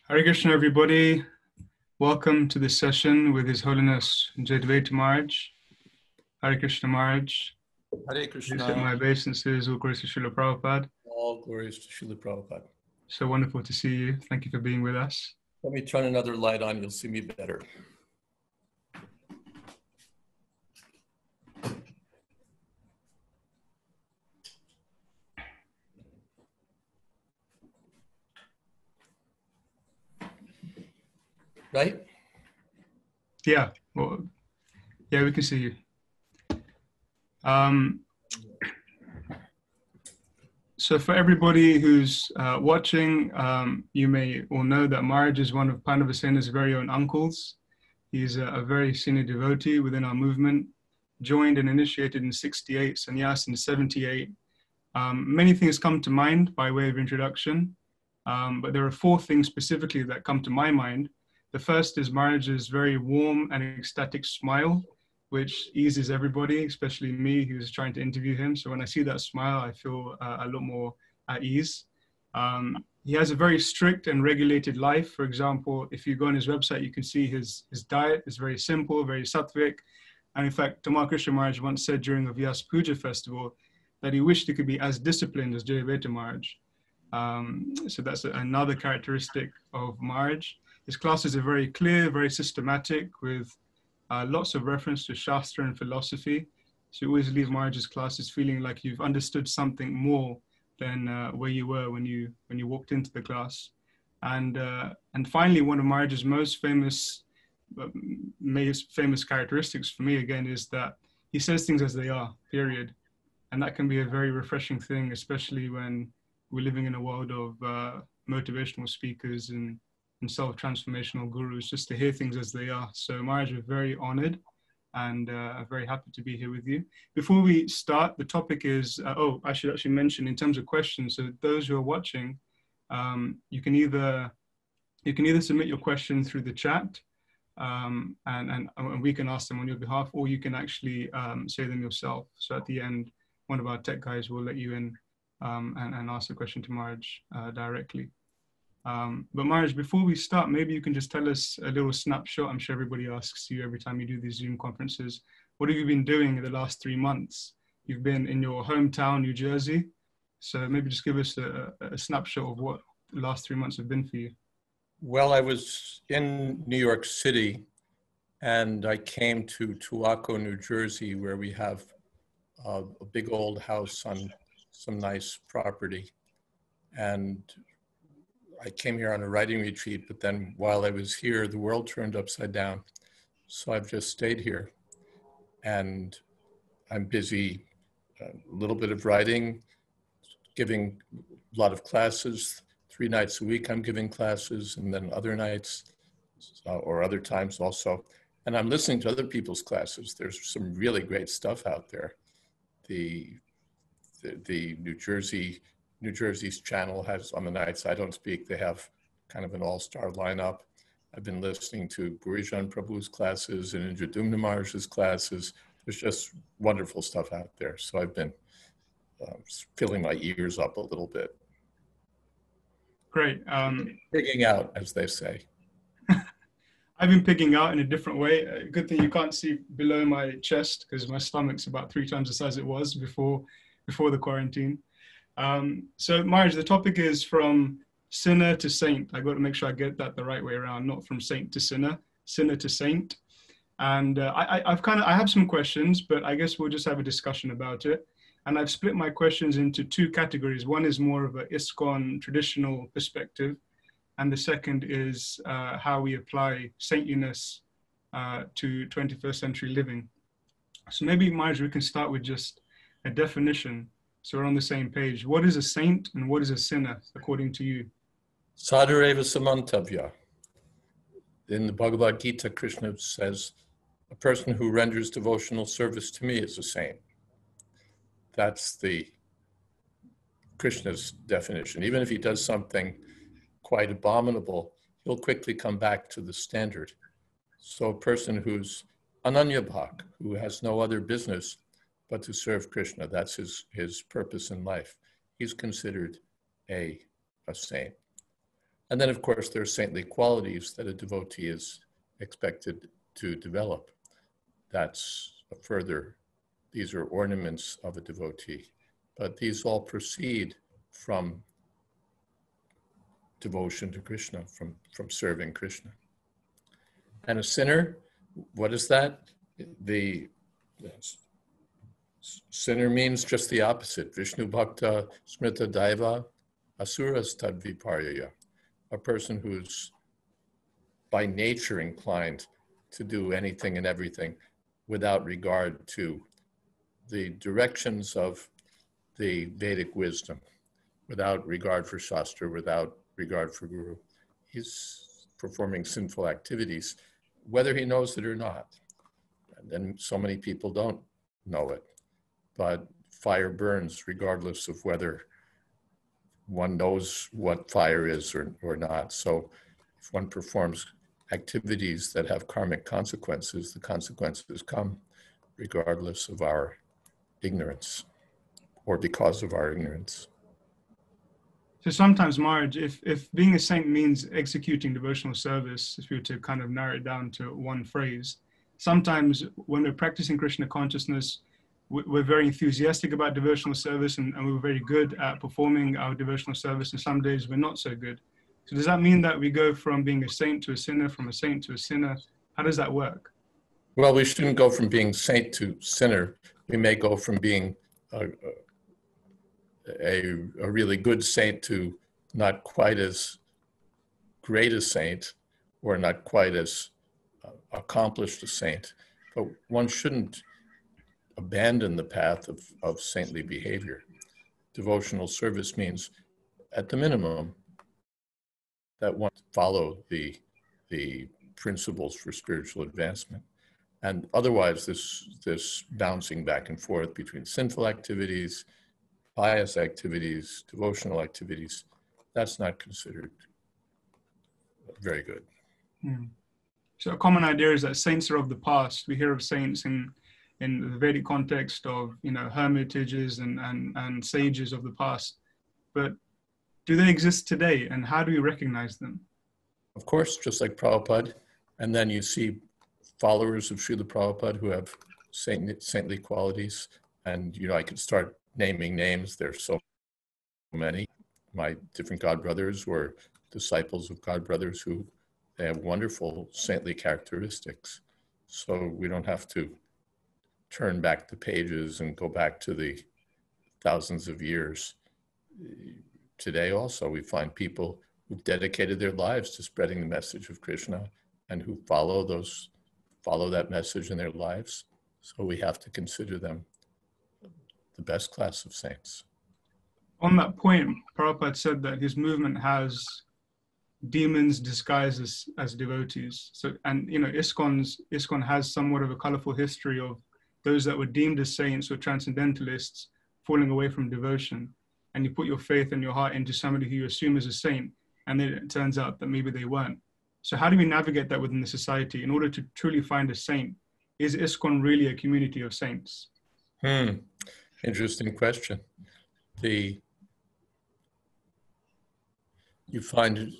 Hare Krishna, everybody. Welcome to this session with His Holiness Jayadvaita Maharaj. Hare Krishna Maharaj. Hare Krishna. My obeisances, all glories to Srila Prabhupada. All glories to Srila Prabhupada. So wonderful to see you. Thank you for being with us. Let me turn another light on, you'll see me better. Right? Yeah. Well, yeah, we can see you. So for everybody who's watching, you may all know that Maharaj is one of Pandavasena's very own uncles. He's a very senior devotee within our movement, joined and initiated in 68, sannyas in 78. Many things come to mind by way of introduction, but there are four things specifically that come to my mind. The first is Maharaj's very warm and ecstatic smile, which eases everybody, especially me who's trying to interview him. So when I see that smile, I feel a lot more at ease. He has a very strict and regulated life. For example, if you go on his website, you can see his diet is very simple, very sattvic. And in fact, Tamal Krishna Maharaj once said during a Vyas Puja festival that he wished he could be as disciplined as Jayadvaita Maharaj. So that's another characteristic of Maharaj. His classes are very clear, very systematic, with lots of reference to Shastri and philosophy. So you always leave Maharaj's classes feeling like you've understood something more than where you were when you walked into the class. And finally, one of Maharaj's most famous characteristics for me, again, is that he says things as they are, period. And that can be a very refreshing thing, especially when we're living in a world of motivational speakers and self-transformational gurus, just to hear things as they are. So Maharaj, we're very honored and very happy to be here with you. Before we start, the topic is, I should actually mention in terms of questions, so those who are watching, you can either submit your question through the chat and we can ask them on your behalf, or you can actually say them yourself. So at the end, one of our tech guys will let you in and ask the question to Maharaj directly. But Maharaj, before we start, maybe you can just tell us a little snapshot. I'm sure everybody asks you every time you do these Zoom conferences. What have you been doing in the last 3 months? You've been in your hometown, New Jersey. So maybe just give us a snapshot of what the last 3 months have been for you. Well, I was in New York City and I came to Tuaco, New Jersey, where we have a big old house on some nice property. And I came here on a writing retreat, but then while I was here, the world turned upside down. So I've just stayed here and I'm busy, a little bit of writing, giving a lot of classes. 3 nights a week I'm giving classes, and then other nights or other times also. And I'm listening to other people's classes. There's some really great stuff out there. The New Jersey's channel has, on the nights I don't speak, they have kind of an all-star lineup. I've been listening to Burijan Prabhu's classes and Indradyumna Maharaj's classes. There's just wonderful stuff out there. So I've been filling my ears up a little bit. Great. Pigging out, as they say. I've been pigging out in a different way. Good thing you can't see below my chest because my stomach's about 3 times the size it was before the quarantine. So Maharaj, the topic is from sinner to saint. I got to make sure I get that the right way around, not from saint to sinner, sinner to saint. And I have some questions, but I guess we'll just have a discussion about it. And I've split my questions into 2 categories. One is more of a Iskcon traditional perspective, and the second is how we apply saintliness to 21st century living. So maybe, Maharaj, we can start with just a definition, so we're on the same page. What is a saint and what is a sinner, according to you? Sadhareva samantavya. In the Bhagavad Gita, Krishna says, a person who renders devotional service to me is a saint. That's the Krishna's definition. Even if he does something quite abominable, he'll quickly come back to the standard. So a person who's ananyabhak, who has no other business but to serve Krishna, that's his purpose in life, he's considered a saint. And then, of course, there are saintly qualities that a devotee is expected to develop. That's a further, these are ornaments of a devotee, but these all proceed from devotion to Krishna, from serving Krishna. And a sinner, what is that? The sinner means just the opposite. Vishnu Bhakta Smrita Daiva Asuras Tadviparyaya. A person who's by nature inclined to do anything and everything without regard to the directions of the Vedic wisdom, without regard for Shastri, without regard for Guru. He's performing sinful activities, whether he knows it or not. And then so many people don't know it. But fire burns regardless of whether one knows what fire is or not. So if one performs activities that have karmic consequences, the consequences come regardless of our ignorance or because of our ignorance. So sometimes, Maharaj, if being a saint means executing devotional service, if we were to kind of narrow it down to one phrase, sometimes when we're practicing Krishna consciousness, we're very enthusiastic about devotional service and we're very good at performing our devotional service, and some days we're not so good. So does that mean that we go from being a saint to a sinner, from a saint to a sinner? How does that work? Well, we shouldn't go from being saint to sinner. We may go from being a really good saint to not quite as great a saint or not quite as accomplished a saint. But one shouldn't abandon the path of saintly behavior. Devotional service means, at the minimum, that one follow the principles for spiritual advancement. And otherwise, this bouncing back and forth between sinful activities, pious activities, devotional activities, that's not considered very good. So a common idea is that saints are of the past. We hear of saints in the Vedic context of, hermitages and sages of the past. But do they exist today, and how do we recognize them? Of course, just like Prabhupada. And then you see followers of Srila Prabhupada who have saintly qualities. And, I could start naming names. There's so many. My different God brothers were disciples of God brothers who have wonderful saintly characteristics. So we don't have to turn back the pages and go back to the thousands of years. Today also, we find people who've dedicated their lives to spreading the message of Krishna and who follow that message in their lives. So we have to consider them the best class of saints. On that point, Prabhupada said that his movement has demons disguised as devotees. So, and Iskcon has somewhat of a colorful history of those that were deemed as saints or transcendentalists falling away from devotion. And you put your faith and your heart into somebody who you assume is a saint, and then it turns out that maybe they weren't. So how do we navigate that within the society in order to truly find a saint? Is Iskcon really a community of saints? Interesting question. You find,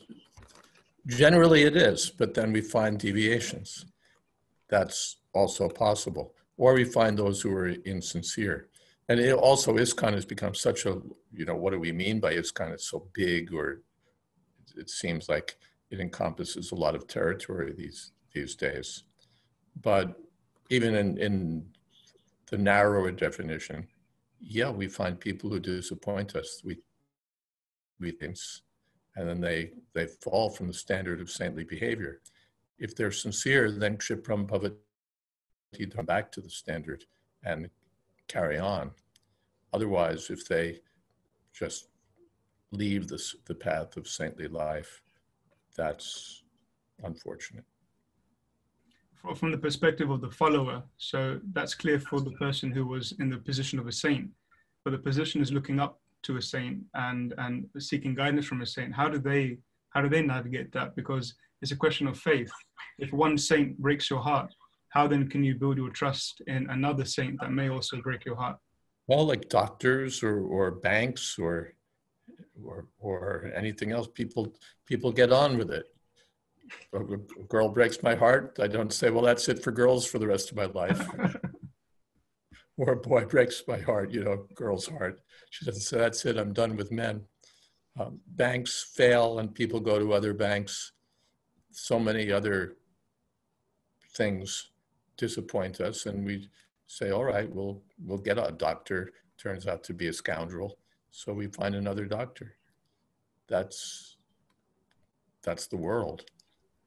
generally it is, but then we find deviations. That's also possible. Or we find those who are insincere. And also Iskcon has become such a, what do we mean by Iskcon? It's so big, or it seems like it encompasses a lot of territory these days. But even in the narrower definition, yeah, we find people who disappoint us. We think, and then they fall from the standard of saintly behavior. If they're sincere, then Kshipram Bhavati, come back to the standard and carry on. Otherwise, if they just leave the path of saintly life, that's unfortunate. From the perspective of the follower, so that's clear for the person who was in the position of a saint, but the position is looking up to a saint and seeking guidance from a saint. How do they navigate that? Because it's a question of faith. If one saint breaks your heart, how then can you build your trust in another saint that may also break your heart? Well, like doctors or banks or or anything else. People get on with it. A girl breaks my heart, I don't say, well, that's it for girls for the rest of my life. Or a boy breaks my heart, girl's heart. She doesn't say, that's it, I'm done with men. Banks fail and people go to other banks. So many other things disappoint us, and we say, all right, we'll get a doctor. Turns out to be a scoundrel, so we find another doctor. That's the world.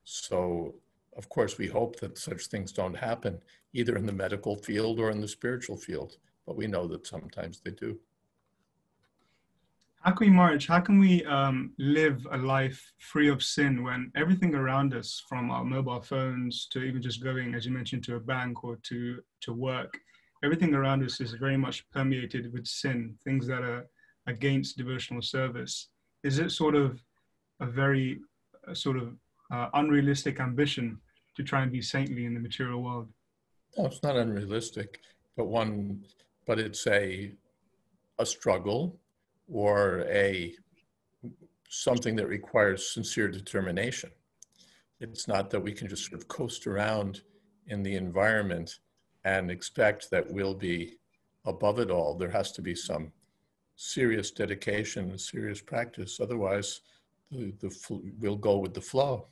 So, of course, we hope that such things don't happen, either in the medical field or in the spiritual field, but we know that sometimes they do. How can we live a life free of sin when everything around us, from our mobile phones to even just going, as you mentioned, to a bank or to work, everything around us is very much permeated with sin, things that are against devotional service? Is it sort of a very unrealistic ambition to try and be saintly in the material world? No, it's not unrealistic, but it's a struggle, or something that requires sincere determination. It's not that we can just sort of coast around in the environment and expect that we'll be above it all. There has to be some serious dedication and serious practice. Otherwise, we'll go with the flow.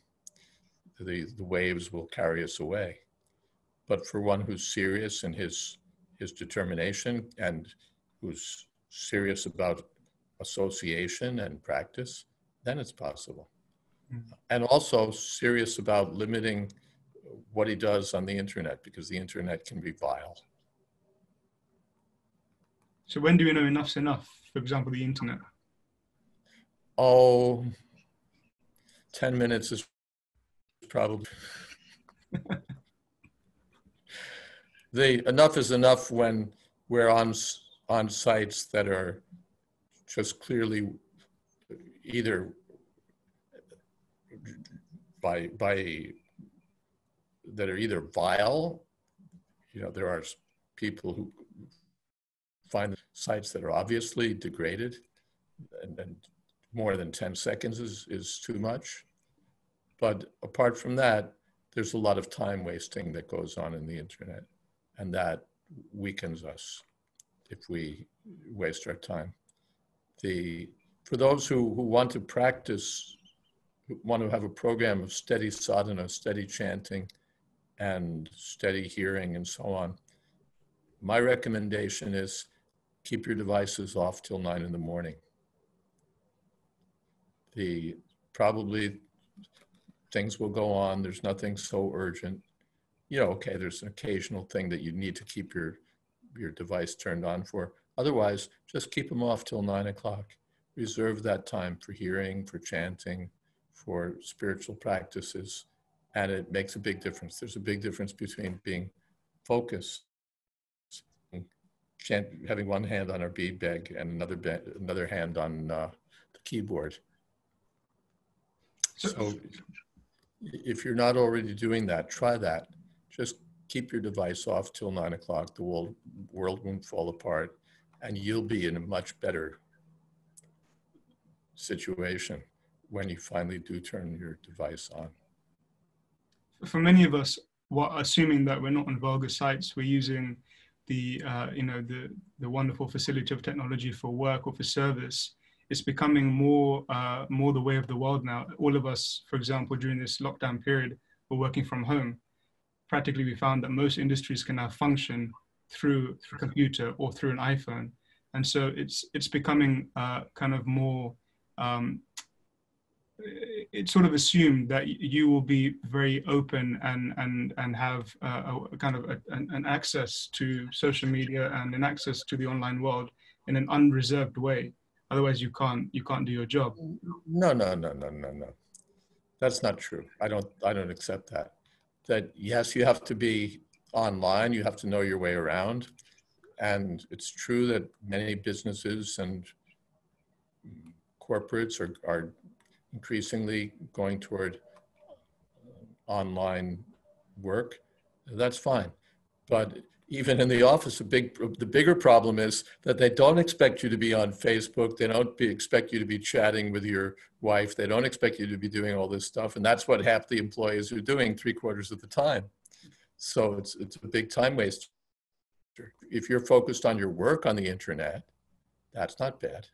The waves will carry us away. But for one who's serious in his determination, and who's serious about association and practice, then it's possible. Mm-hmm. And also serious about limiting what he does on the internet, because the internet can be vile. So when do we know enough's enough? For example, the internet. 10 minutes is probably... Enough is enough when we're on sites that are just clearly either that are either vile. There are people who find sites that are obviously degraded, and more than 10 seconds is too much. But apart from that, there's a lot of time wasting that goes on in the internet, and that weakens us if we waste our time. For those who want to practice, who want to have a program of steady sadhana, steady chanting, and steady hearing and so on, my recommendation is keep your devices off till 9 in the morning. Probably things will go on. There's nothing so urgent. Okay, there's an occasional thing that you need to keep your device turned on for. Otherwise, just keep them off till 9 o'clock. Reserve that time for hearing, for chanting, for spiritual practices, and it makes a big difference. There's a big difference between being focused, having one hand on our bead bag and another hand on the keyboard. So if you're not already doing that, try that. Just keep your device off till 9 o'clock. The world won't fall apart, and you'll be in a much better situation when you finally do turn your device on. For many of us, assuming that we're not on vulgar sites, we're using the wonderful facility of technology for work or for service. It's becoming more the way of the world now. All of us, for example, during this lockdown period, were working from home. Practically, we found that most industries can now function through a computer or through an iPhone, and so it's becoming kind of more. It's sort of assumed that you will be very open and have a kind of an access to social media and an access to the online world in an unreserved way. Otherwise, you can't do your job. No. That's not true. I don't accept that. That yes, you have to be online. You have to know your way around, and it's true that many businesses and corporates are increasingly going toward online work. That's fine, but even in the office, the bigger problem is that they don't expect you to be on Facebook. They don't expect you to be chatting with your wife. They don't expect you to be doing all this stuff. And that's what half the employees are doing 3/4 of the time. So it's a big time waster. If you're focused on your work on the internet, that's not bad.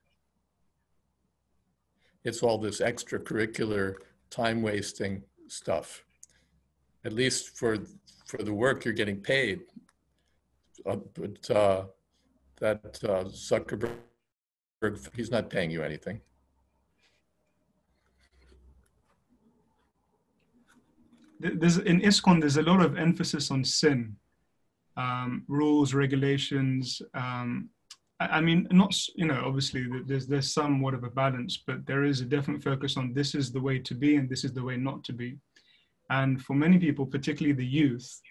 It's all this extracurricular time wasting stuff. At least for the work you're getting paid. But that Zuckerberg, he's not paying you anything. In Iskcon, there's a lot of emphasis on sin, rules, regulations. I mean, not, obviously there's somewhat of a balance, but there is a definite focus on this is the way to be and this is the way not to be. And for many people, particularly the youth,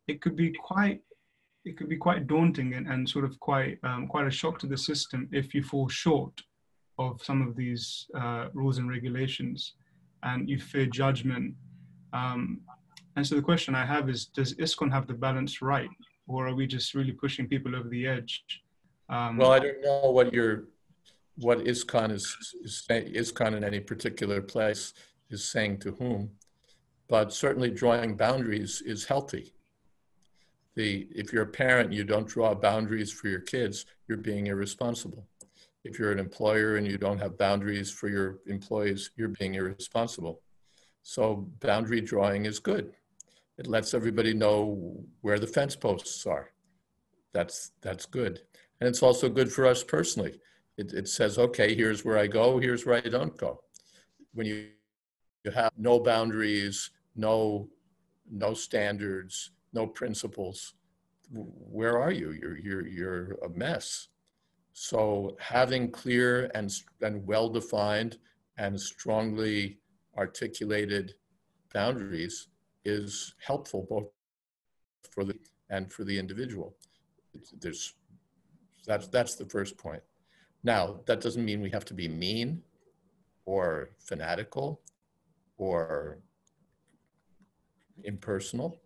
it could be quite daunting and sort of quite a shock to the system if you fall short of some of these rules and regulations, and you fear judgment. And so the question I have is, does Iskcon have the balance right, or are we just really pushing people over the edge? Well, I don't know what Iskcon is saying. Iskcon in any particular place is saying to whom, but certainly drawing boundaries is healthy. If you're a parent, you don't draw boundaries for your kids, you're being irresponsible. If you're an employer and you don't have boundaries for your employees, you're being irresponsible. So boundary drawing is good. It lets everybody know where the fence posts are. That's good. And it's also good for us personally. It says, okay, here's where I go, here's where I don't go. When you have no boundaries, no standards, no principles, where are you? You're a mess. So having clear and well-defined and strongly articulated boundaries is helpful both for the individual. That's the first point. Now, that doesn't mean we have to be mean or fanatical or impersonal,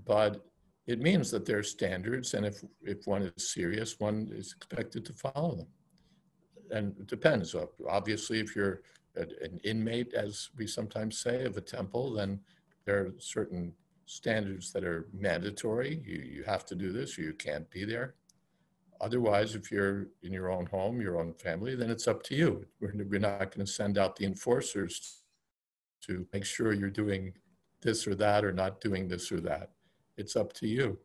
but it means that there are standards, and if one is serious, one is expected to follow them. And it depends. Obviously, if you're an inmate, as we sometimes say, of a temple, then there are certain standards that are mandatory. You have to do this, or you can't be there. Otherwise, if you're in your own home, your own family, then it's up to you. We're not going to send out the enforcers to make sure you're doing this or that or not doing this or that. It's up to you.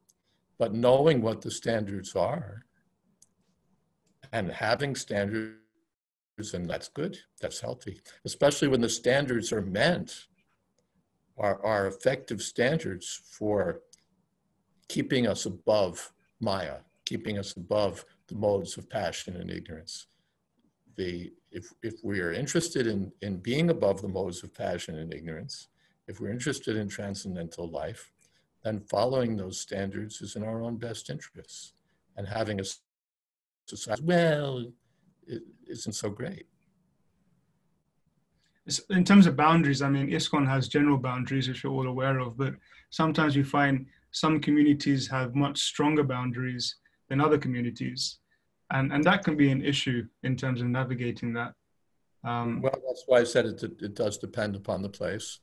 But knowing what the standards are and having standards, and that's good, that's healthy, especially when the standards are effective standards for keeping us above Maya, keeping us above the modes of passion and ignorance. If we are interested in being above the modes of passion and ignorance, if we're interested in transcendental life, then following those standards is in our own best interests. And having a society, well, it isn't so great. In terms of boundaries, I mean, Iskcon has general boundaries, which you're all aware of, but sometimes you find some communities have much stronger boundaries than other communities. And that can be an issue in terms of navigating that. Well, that's why I said it does depend upon the place,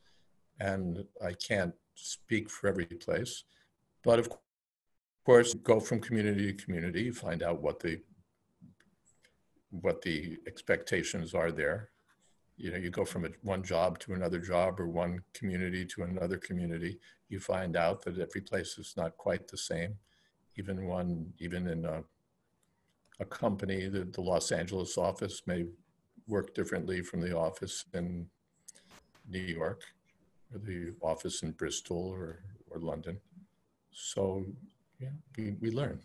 and I can't speak for every place, but of course, go from community to community, find out what the expectations are there. You go from one job to another job or one community to another community, you find out that every place is not quite the same. Even in a company, the Los Angeles office may work differently from the office in New York or the office in Bristol or London. So yeah, we learn.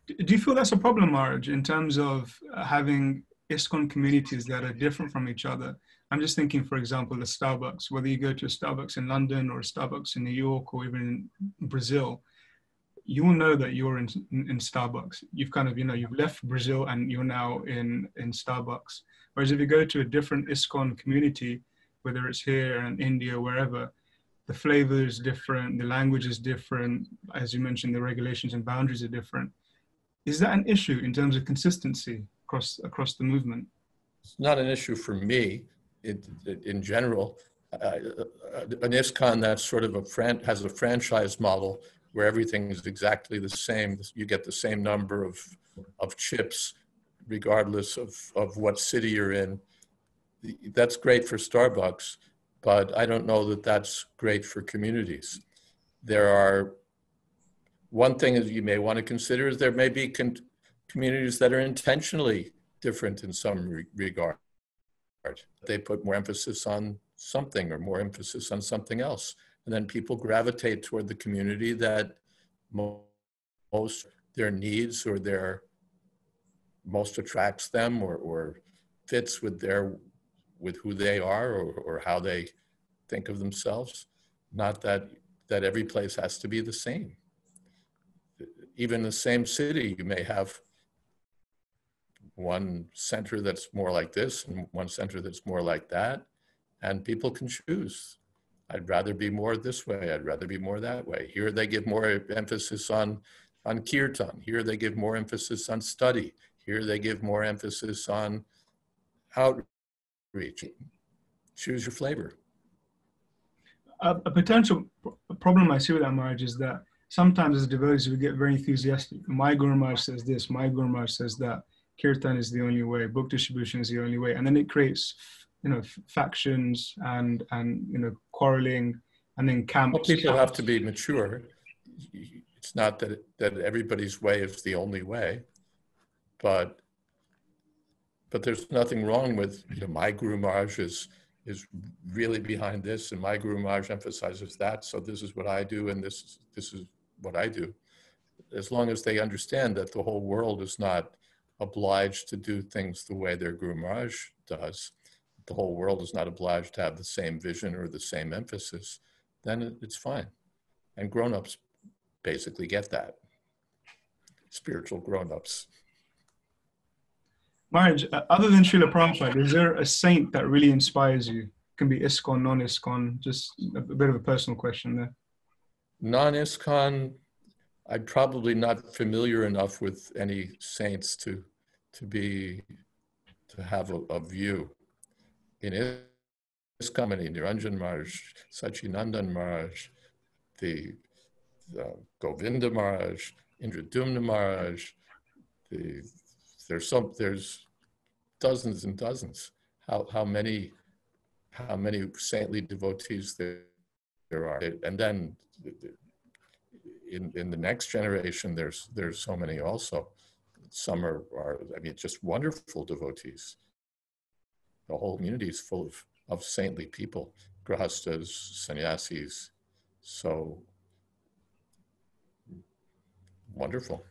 Do you feel that's a problem, Marge, in terms of having Iskcon communities that are different from each other? I'm just thinking, for example, a Starbucks, whether you go to a Starbucks in London or a Starbucks in New York or even in Brazil, you will know that you're in Starbucks. You've kind of, you've left Brazil and you're now in Starbucks. Whereas if you go to a different Iskcon community, whether it's here in India, wherever, the flavor is different, the language is different, as you mentioned, the regulations and boundaries are different. Is that an issue in terms of consistency across the movement? It's not an issue for me in general. An Iskcon that's sort of has a franchise model where everything is exactly the same. You get the same number of chips regardless of what city you're in. That's great for Starbucks, but I don't know that that's great for communities. One thing that you may want to consider is there may be communities that are intentionally different in some regard. They put more emphasis on something or more emphasis on something else. And then people gravitate toward the community that most their needs or their most attracts them or fits with who they are or how they think of themselves. Not that every place has to be the same. Even in the same city, you may have one center that's more like this and one center that's more like that, and people can choose. I'd rather be more this way, I'd rather be more that way. Here they give more emphasis on kirtan. Here they give more emphasis on study. Here they give more emphasis on outreach. Choose your flavor. A potential problem I see with that, Maharaj, is that sometimes as devotees we get very enthusiastic. My Guru Maharaj says this, my Guru Maharaj says that. Kirtan is the only way, book distribution is the only way. And then it creates, factions and quarreling and then camps. Well, people have to be mature. It's not that everybody's way is the only way, but there's nothing wrong with, my Guru Maharaj is really behind this and my Guru Maharaj emphasizes that. So this is what I do and this is what I do. As long as they understand that the whole world is not obliged to do things the way their Guru Maharaj does, the whole world is not obliged to have the same vision or the same emphasis, then it's fine. And grown-ups basically get that. Spiritual grown-ups. Maharaj, other than Srila Prabhupada, is there a saint that really inspires you? It can be Iskcon, non-Iskcon, just a bit of a personal question there. Non-Iskcon, I'm probably not familiar enough with any saints to have a view. In Iskcon, Niranjan Maharaj, Sachinandan Maharaj, the Govinda Maharaj, Indradumna Maharaj, there's dozens and dozens. How many saintly devotees there are, and then in the next generation, there's so many also. Some are just wonderful devotees. The whole community is full of saintly people, grahastas, sannyasis, so wonderful.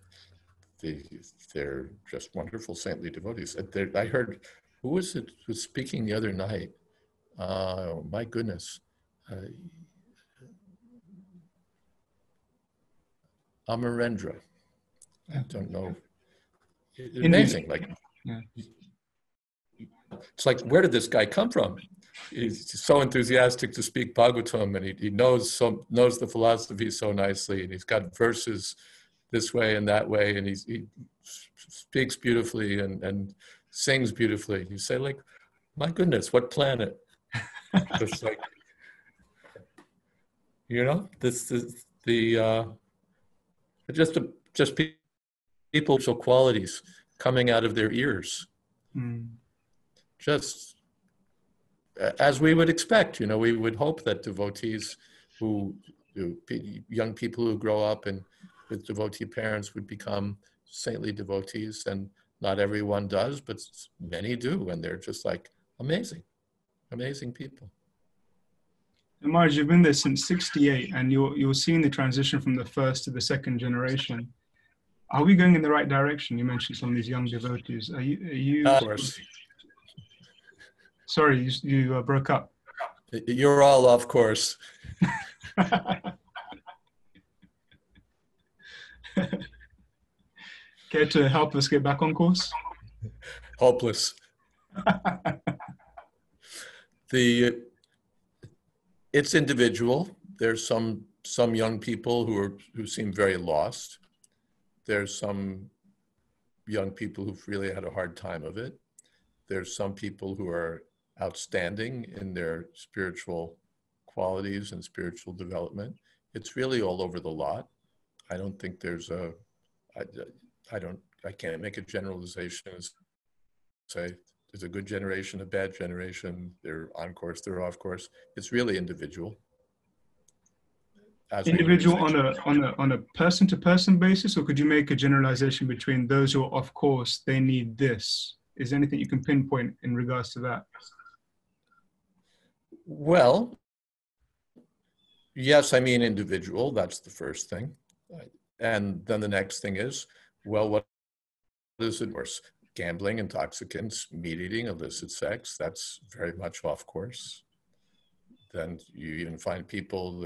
They're just wonderful saintly devotees. I heard, who was it who was speaking the other night? My goodness. Amarendra. I don't know. Amazing. It's like, where did this guy come from? He's so enthusiastic to speak Bhagavatam, and he knows the philosophy so nicely, and he's got verses this way and that way, and he speaks beautifully and sings beautifully. You say, like, my goodness, what planet? It's like, this is just people's qualities coming out of their ears. Just as we would expect, we would hope that devotees young people who grow up and with devotee parents would become saintly devotees, and not everyone does, but many do, and they're just like amazing people. And Maharaj, you've been there since '68, and you're seeing the transition from the first to the second generation. Are we going in the right direction? You mentioned some of these young devotees. Are you? Of course. Sorry, you broke up. You're all off course. Care to help us get back on course? Hopeless. It's individual. there's some young people who seem very lost. There's some young people who've really had a hard time of it. There's some people who are outstanding in their spiritual qualities and spiritual development. It's really all over the lot. I don't think there's I can't make a generalization and say there's a good generation, a bad generation, they're on course, they're off course. It's really individual. Individual on a person-to-person basis, or could you make a generalization between those who are off course, they need this? Is there anything you can pinpoint in regards to that? Well, yes, I mean individual, that's the first thing. And then the next thing is, well, what is it worse? Gambling, intoxicants, meat eating, illicit sex, that's very much off course. Then you even find people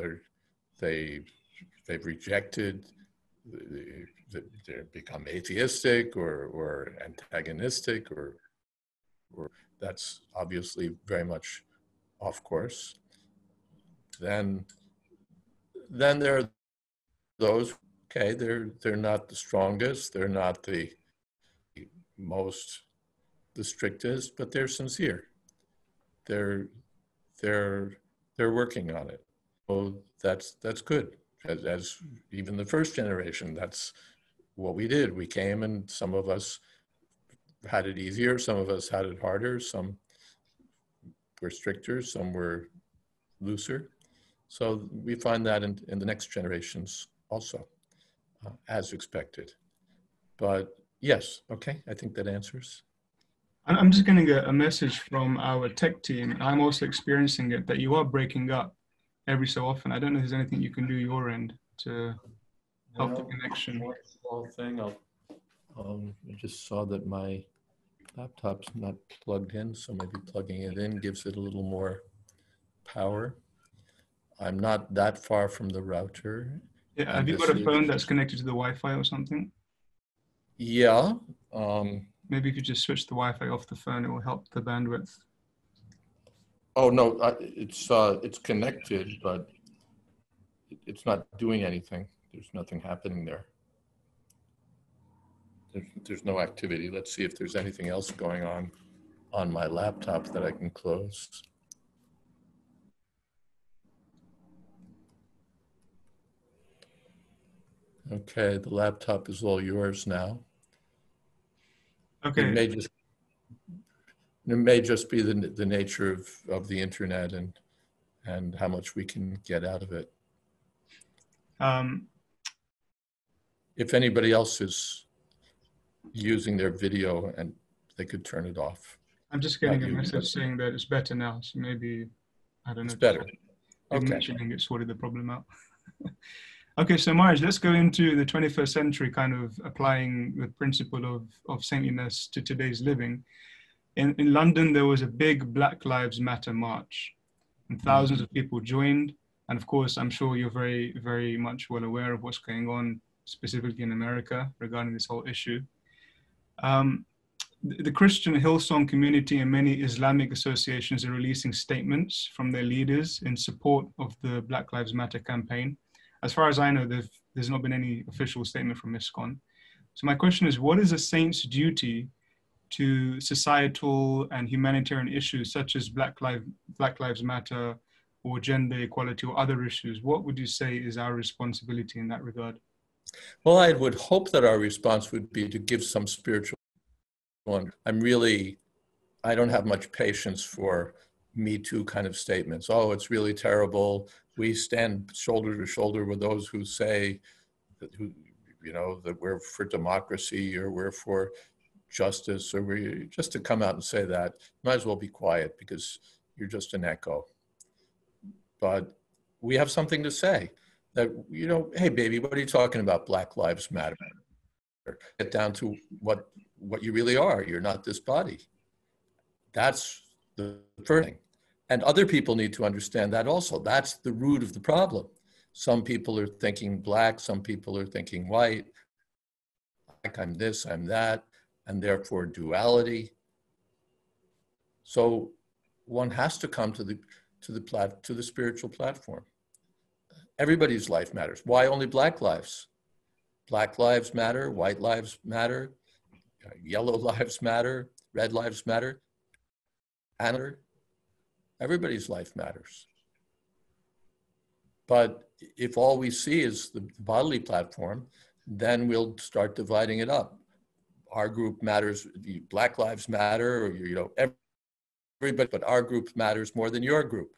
they've rejected, they become atheistic or antagonistic, or that's obviously very much off course. Then there are those, okay, they're not the strongest, they're not the strictest, but they're sincere. They're working on it. So that's good. As even the first generation, that's what we did. We came, and some of us had it easier, some of us had it harder, some were stricter, some were looser. So we find that in the next generations also, as expected. But yes, okay, I think that answers. I'm just getting a message from our tech team. I'm also experiencing it, that you are breaking up every so often. I don't know if there's anything you can do your end to help the connection. One small thing, I just saw that my laptop's not plugged in, so maybe plugging it in gives it a little more power. I'm not that far from the router. Yeah, have you got a phone that's connected to the Wi-Fi or something? Yeah. Maybe if you just switch the Wi-Fi off the phone, it will help the bandwidth. Oh no, it's connected, but it's not doing anything. There's nothing happening there. There's no activity. Let's see if there's anything else going on my laptop that I can close. Okay, the laptop is all yours now. Okay. It may just be the nature of the internet and how much we can get out of it. If anybody else is using their video, and they could turn it off. I'm just getting a message saying that it's better now, so maybe, I don't know. It's better. Okay. Mentioning it sorted the problem out. Okay, so Maharaj, let's go into the 21st century, kind of applying the principle of saintliness to today's living. In London, there was a big Black Lives Matter march, and thousands of people joined. And of course, I'm sure you're very, very much well aware of what's going on, specifically in America, regarding this whole issue. The Christian Hillsong community and many Islamic associations are releasing statements from their leaders in support of the Black Lives Matter campaign. As far as I know, there's not been any official statement from Iskcon. So my question is, what is a saint's duty to societal and humanitarian issues such as Black Lives Matter or gender equality or other issues? What would you say is our responsibility in that regard? Well, I would hope that our response would be to give some spiritual one. I don't have much patience for Me Too kind of statements. Oh, it's really terrible. We stand shoulder to shoulder with those who say that, that we're for democracy or we're for justice, or we just to come out and say that, might as well be quiet because you're just an echo. But we have something to say that, hey baby, what are you talking about? Black Lives Matter. Get down to what you really are. You're not this body. That's the first thing. And other people need to understand that also. That's the root of the problem. Some people are thinking black, some people are thinking white. Like I'm this, I'm that, and therefore duality. So one has to come to the spiritual platform. Everybody's life matters. Why only black lives? Black lives matter, white lives matter, yellow lives matter, red lives matter, and everybody's life matters. But if all we see is the bodily platform, then we'll start dividing it up. Our group matters, black lives matter, or everybody, but our group matters more than your group.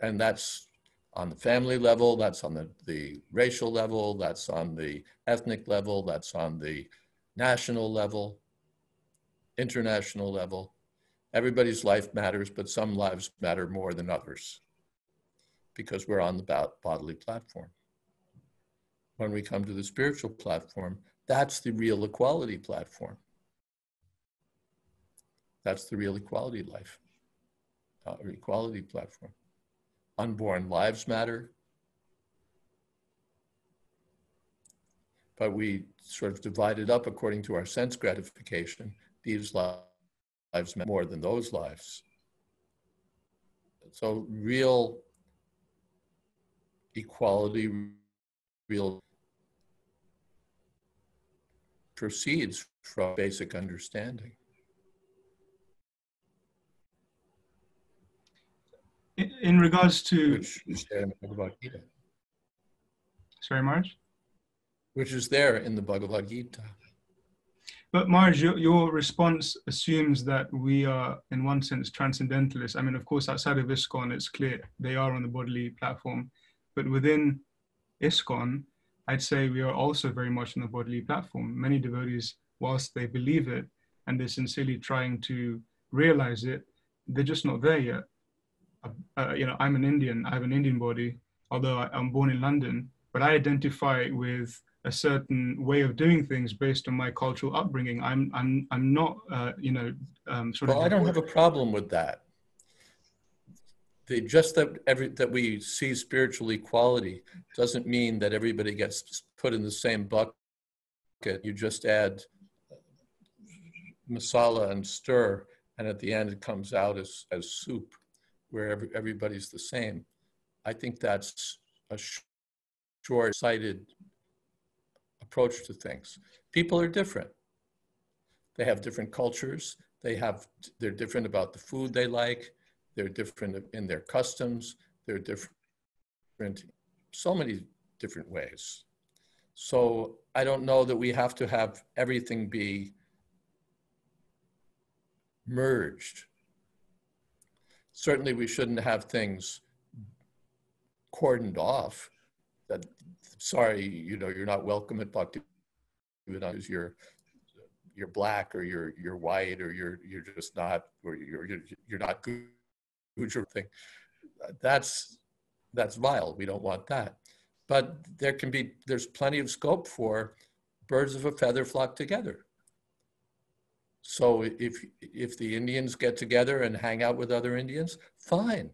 And that's on the family level, that's on the racial level, that's on the ethnic level, that's on the national level, international level. Everybody's life matters, but some lives matter more than others because we're on the bodily platform. When we come to the spiritual platform, that's the real equality platform. That's the real equality life, equality platform. Unborn lives matter, but we sort of divide it up according to our sense gratification. These lives matter more than those lives. So real equality, real proceeds from basic understanding. In regards to... Which is there in the Bhagavad Gita. Sorry, Marge? Which is there in the Bhagavad Gita. But Marge, your response assumes that we are, in one sense, transcendentalists. I mean, of course, outside of Iskcon, it's clear they are on the bodily platform. But within Iskcon, I'd say we are also very much on the bodily platform. Many devotees, whilst they believe it and they're sincerely trying to realize it, they're just not there yet. I'm an Indian, I have an Indian body, although I'm born in London, but I identify with a certain way of doing things based on my cultural upbringing. I'm not, Well, I don't have a problem with that. Just that we see spiritual equality doesn't mean that everybody gets put in the same bucket. You just add masala and stir, and at the end it comes out as soup, where everybody's the same. I think that's a short-sighted approach to things. People are different. They have different cultures. They're different about the food they like. They're different in their customs. They're different so many different ways. So I don't know that we have to have everything be merged. Certainly we shouldn't have things cordoned off that, sorry, you're not welcome at Bhakti because you're black or you're white or you're just not, or you're not good thing. That's vile. We don't want that. But there's plenty of scope for birds of a feather flock together. So if the Indians get together and hang out with other Indians, fine.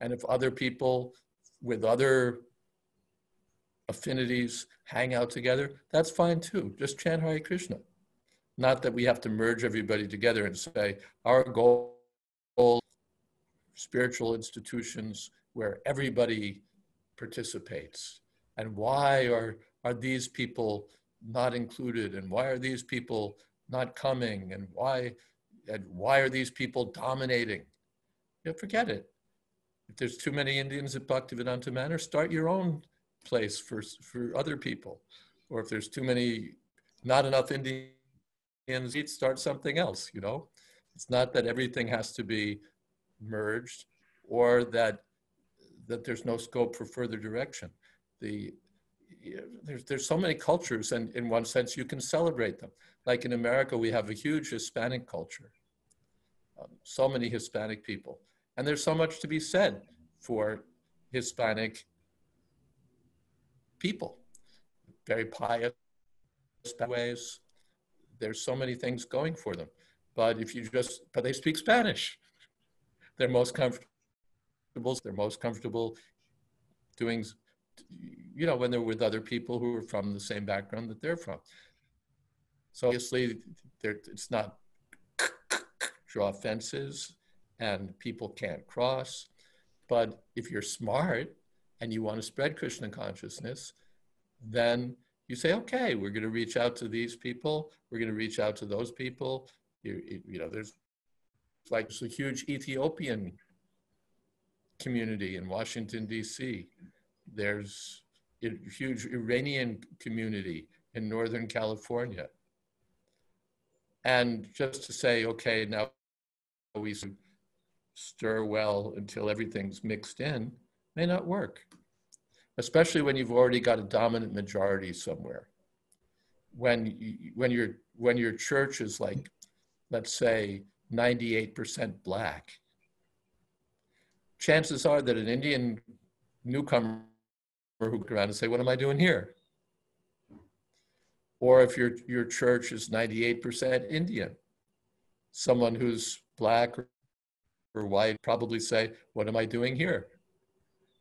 And if other people with other affinities hang out together, that's fine too. Just chant Hare Krishna. Not that we have to merge everybody together and say, our goal, spiritual institutions where everybody participates. And why are these people not included? And why are these people not coming? And why are these people dominating? Forget it. If there's too many Indians at Bhaktivedanta Manor, start your own place for other people. Or if there's not enough Indians, start something else, It's not that everything has to be merged or that there's no scope for further direction. There's so many cultures, and in one sense you can celebrate them. Like in America, we have a huge Hispanic culture, so many Hispanic people. And there's so much to be said for Hispanic people, very pious ways. There's so many things going for them. But but they speak Spanish. They're most comfortable doing, when they're with other people who are from the same background that they're from. So obviously, it's not draw fences and people can't cross, But if you're smart and you want to spread Krishna consciousness, then you say, okay, we're going to reach out to these people. We're going to reach out to those people. There's a huge Ethiopian community in Washington, D.C. There's a huge Iranian community in Northern California. And just to say, okay, now we stir well until everything's mixed in, may not work, especially when you've already got a dominant majority somewhere. When your church is like, let's say, 98% Black, chances are that an Indian newcomer who would go around and say, what am I doing here? Or if your church is 98% Indian, someone who's Black or white probably say, what am I doing here?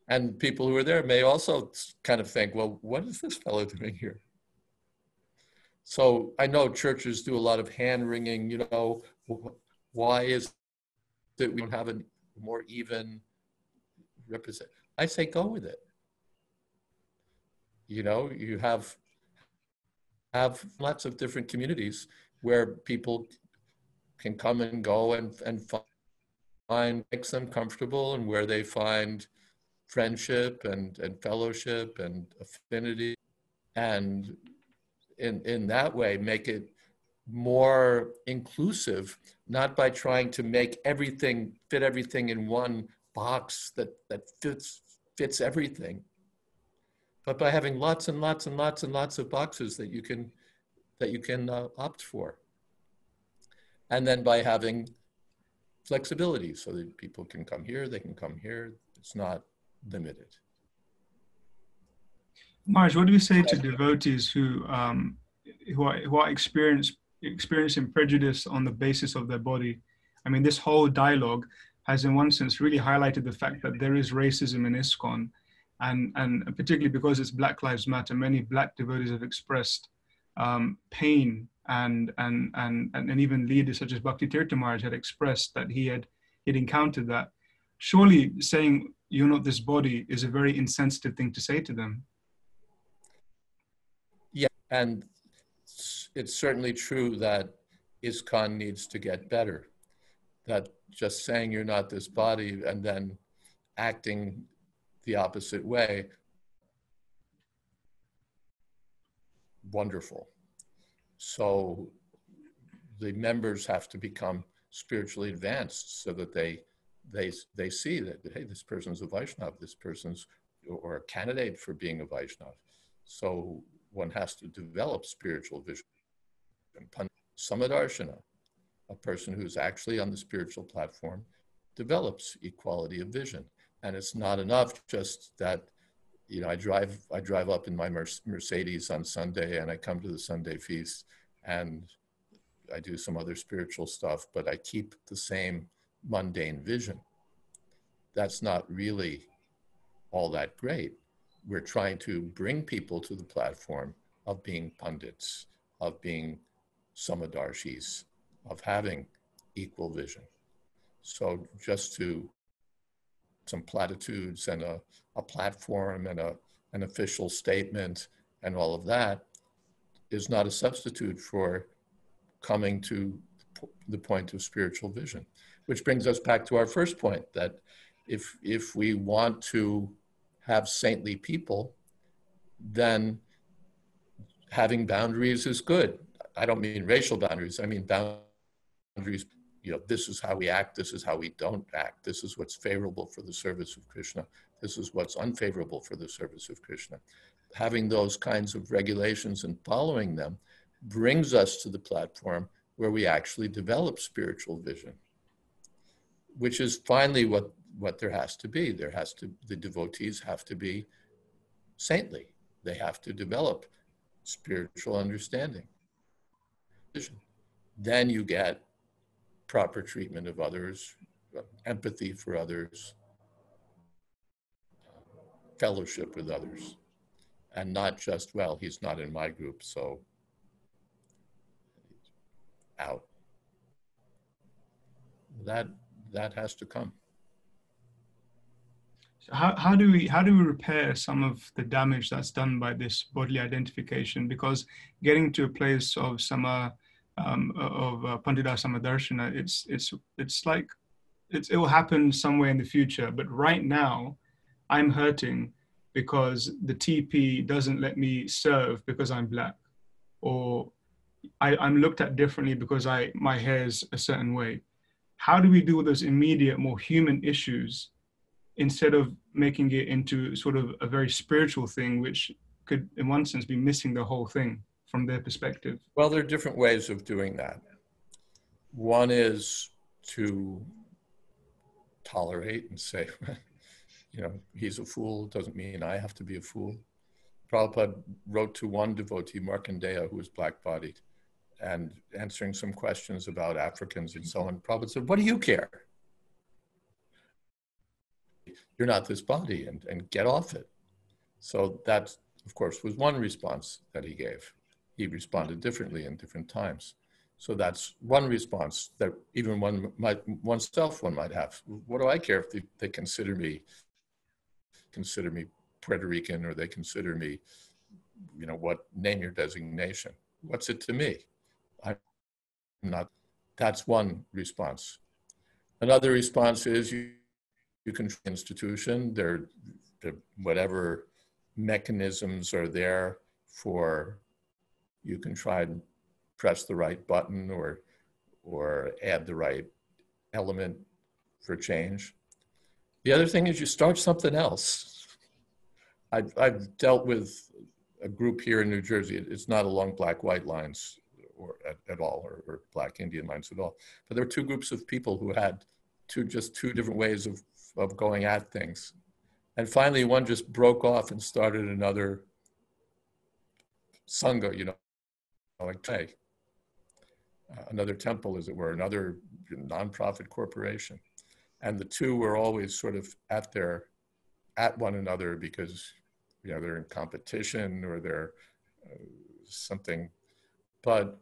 And people who are there may also kind of think, well, what is this fellow doing here? So I know churches do a lot of hand-wringing, why is it we don't have a more even represent? I say go with it. You have lots of different communities where people can come and go and find makes them comfortable, and where they find friendship and fellowship and affinity, and in that way make it more inclusive, not by trying to make fit everything in one box that fits everything, but by having lots and lots and lots and lots of boxes that you can opt for. And then by having flexibility so that people can come here, they can come here. It's not limited. Maharaj, what do you say to devotees who are experiencing prejudice on the basis of their body? I mean, this whole dialogue has in one sense really highlighted the fact that there is racism in Iskcon, and particularly because it's Black Lives Matter, many Black devotees have expressed pain, and even leaders such as Bhakti Tirtha Maharaj had expressed that he had encountered that. Surely saying you're not this body is a very insensitive thing to say to them. Yeah, and it's certainly true that Iskcon needs to get better. That just saying you're not this body and then acting the opposite way, wonderful. So the members have to become spiritually advanced so that they see that, hey, this person's a Vaishnava, this person's or a candidate for being a Vaishnava. So one has to develop spiritual vision. Samadarshana, a person who's actually on the spiritual platform, develops equality of vision. And it's not enough just that, I drive up in my Mercedes on Sunday and I come to the Sunday feast and I do some other spiritual stuff, but I keep the same mundane vision. That's not really all that great. We're trying to bring people to the platform of being pundits, of being samadarshis, of having equal vision. So just to some platitudes and a platform and an official statement and all of that is not a substitute for coming to the point of spiritual vision, which brings us back to our first point, that if we want to have saintly people, then having boundaries is good. I don't mean racial boundaries. I mean boundaries, this is how we act, this is how we don't act, this is what's favorable for the service of Krishna, this is what's unfavorable for the service of Krishna. Having those kinds of regulations and following them brings us to the platform where we actually develop spiritual vision, which is finally what there has to be. The devotees have to be saintly. They have to develop spiritual understanding. Then you get proper treatment of others, empathy for others, fellowship with others, and not just, well, he's not in my group, so out. That has to come. So how do we repair some of the damage that's done by this bodily identification? Because getting to a place of Pandita Samadarshana, it's like it will happen somewhere in the future. But right now, I'm hurting because the TP doesn't let me serve because I'm black, or I'm looked at differently because my hair is a certain way. How do we deal with those immediate, more human issues instead of making it into sort of a very spiritual thing, which could, in one sense, be missing the whole thing from their perspective? Well, there are different ways of doing that. One is to tolerate and say, he's a fool, doesn't mean I have to be a fool. Prabhupada wrote to one devotee, Markandeya, who was black-bodied, and answering some questions about Africans and so on. Prabhupada said, what do you care? You're not this body, and get off it. So that, of course, was one response that he gave. He responded differently in different times. So that's one response that even one might have. What do I care if they consider me Puerto Rican, or they consider me, what, name your designation. What's it to me? I'm not. That's one response. Another response is you can institution, they're whatever mechanisms are there for, you can try and press the right button or add the right element for change. The other thing is you start something else. I've dealt with a group here in New Jersey. It's not along black-white lines or at all, or black Indian lines at all. But there were two groups of people who had two different ways of going at things. And finally, one just broke off and started another sangha, like another temple, as it were, another nonprofit corporation. And the two were always sort of at one another because, they're in competition or they're something, but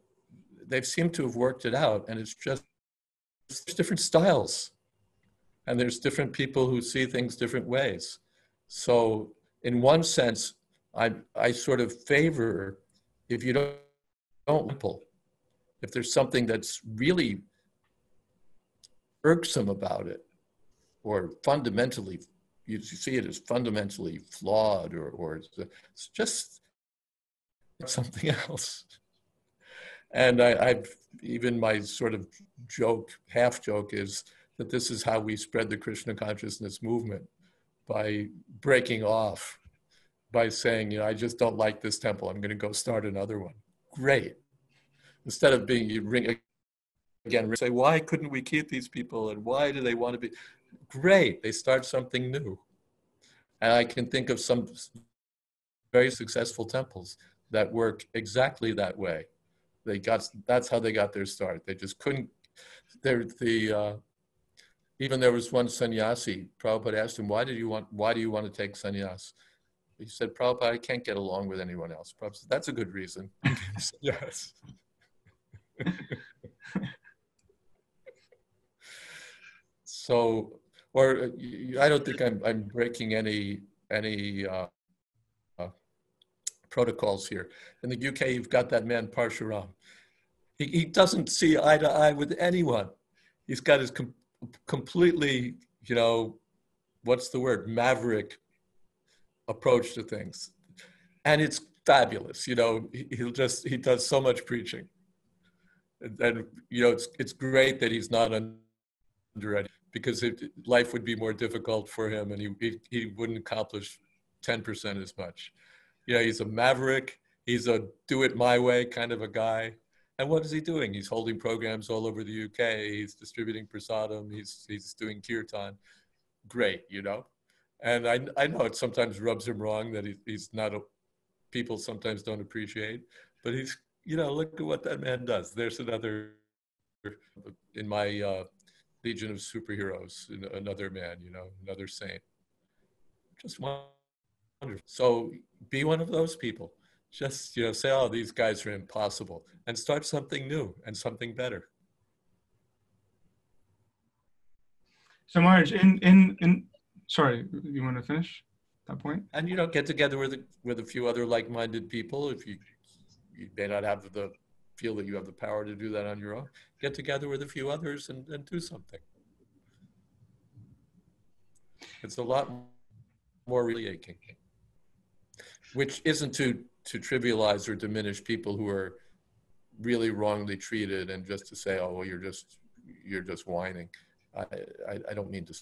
they've seemed to have worked it out. And it's just different styles. And there's different people who see things different ways. So in one sense, I sort of favor, if you don't, if there's something that's really irksome about it, or fundamentally, you see it as fundamentally flawed, or it's just something else. And I've even, my sort of half joke is that this is how we spread the Krishna consciousness movement, by breaking off, by saying, I just don't like this temple, I'm going to go start another one. Great. Instead of you ring again, say, why couldn't we keep these people, and why do they want to be? Great, they start something new. And I can think of some very successful temples that work exactly that way. That's how they got their start. They just couldn't, even there was one sannyasi, Prabhupada asked him, why do you want to take sannyas? He said, Prabhupada, I can't get along with anyone else. Prabhupada said, that's a good reason. Yes. So, or I don't think I'm breaking any protocols here. In the UK, you've got that man Parshuram. He doesn't see eye to eye with anyone. He's got his completely, what's the word, maverick approach to things, and it's fabulous. He does so much preaching, and it's great that he's not under, because life would be more difficult for him, and he wouldn't accomplish 10% as much. He's a maverick. He's a do it my way kind of a guy. And what is he doing? He's holding programs all over the UK. He's distributing prasadam. He's doing kirtan. Great, And I know it sometimes rubs him wrong that he's not people sometimes don't appreciate, but he's, look at what that man does. There's another, in my Legion of Superheroes, another man, another saint. Just wonderful. So be one of those people. Just, say, oh, these guys are impossible, and start something new and something better. So Maharaj, Sorry, you want to finish that point? And get together with a few other like-minded people. If you may not have feel that you have the power to do that on your own, get together with a few others and do something. It's a lot more really aching, which isn't to trivialize or diminish people who are really wrongly treated, and just to say, oh, well, you're just whining. I don't mean to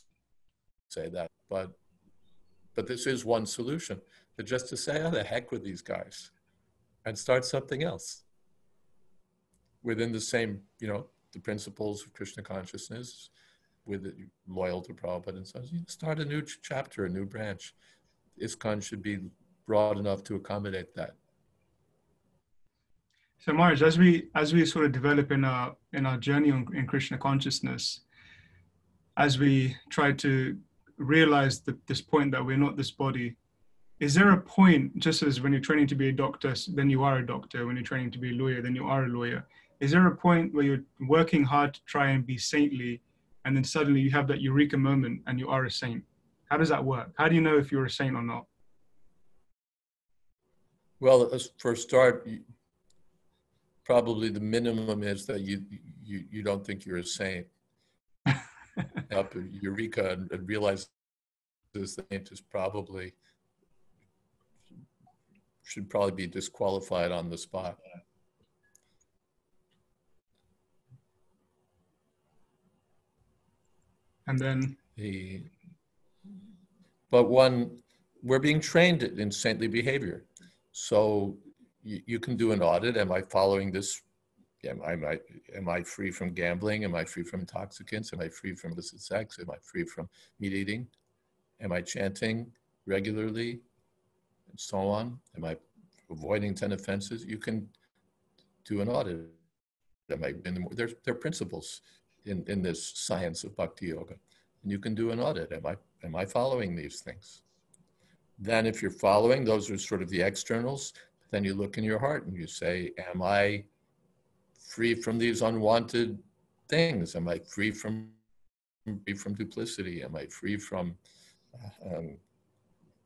say that, but this is one solution, but just to say, oh, the heck with these guys, and start something else within the same, the principles of Krishna consciousness, with it, loyal to Prabhupada, and so start a new chapter, a new branch. Iskcon should be broad enough to accommodate that. So Maharaj, as we sort of develop in our journey in Krishna consciousness, as we try to realize this point that we're not this body, is there a point, just as when you're training to be a doctor, then you are a doctor, when you're training to be a lawyer, then you are a lawyer, is there a point where you're working hard to try and be saintly, and then suddenly you have that eureka moment and you are a saint? How does that work? How do you know if you're a saint or not? Well, for a start, probably the minimum is that you don't think you're a saint. Up eureka and realize the saint is should probably be disqualified on the spot. And then we're being trained in saintly behavior. So you can do an audit. Am I following this? Am I free from gambling? Am I free from intoxicants? Am I free from illicit sex? Am I free from meat eating? Am I chanting regularly? And so on. Am I avoiding 10 offenses? You can do an audit. There are principles in this science of bhakti yoga, and you can do an audit. Am I following these things? Then if you're following, those are sort of the externals. Then you look in your heart and you say, am I free from these unwanted things? Am I free from duplicity? Am I free from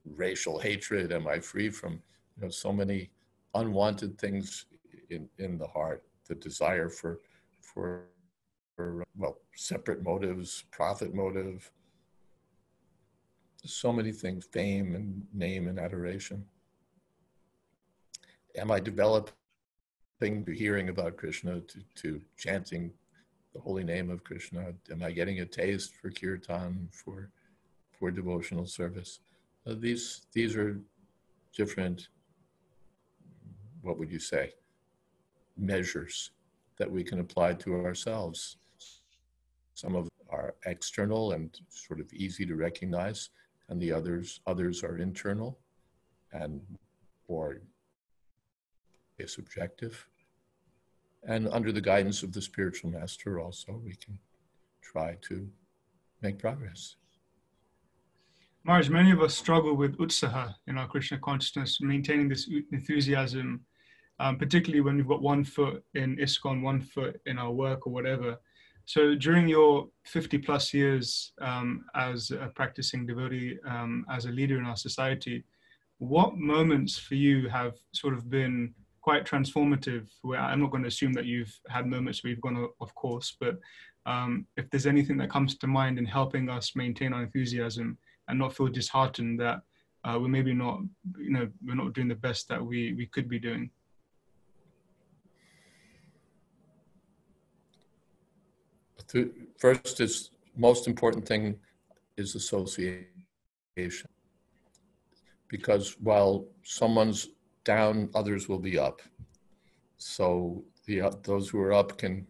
racial hatred? Am I free from so many unwanted things in the heart? The desire for separate motives, profit motive, so many things, fame and name and adoration. Am I developing to hearing about Krishna, to chanting the holy name of Krishna? Am I getting a taste for kirtan, for devotional service? These are different, what would you say, measures that we can apply to ourselves. Some of them are external and sort of easy to recognize, and the others are internal or subjective. And under the guidance of the spiritual master also, we can try to make progress. Maharaj, many of us struggle with utsaha in our Krishna consciousness, maintaining this enthusiasm, particularly when we've got one foot in Iskcon, one foot in our work or whatever. So during your 50 plus years as a practicing devotee, as a leader in our society, what moments for you have sort of been quite transformative? Where I'm not going to assume that you've had moments where you've gone off course, but if there's anything that comes to mind in helping us maintain our enthusiasm and not feel disheartened that we're maybe not, we're not doing the best that we could be doing. First, is most important thing is association, because while someone's down, others will be up. So those who are up can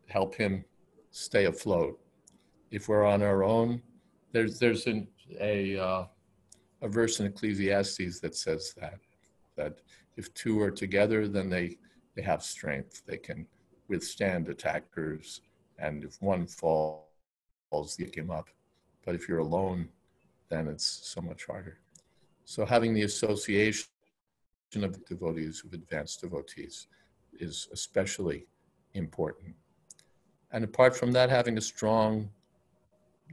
help him stay afloat. If we're on our own, there's a verse in Ecclesiastes that says that if two are together, then they have strength. They can withstand attackers, and if one falls, they pick him up. But if you're alone, then it's so much harder. So having the association of devotees, of advanced devotees, is especially important. And apart from that, having a strong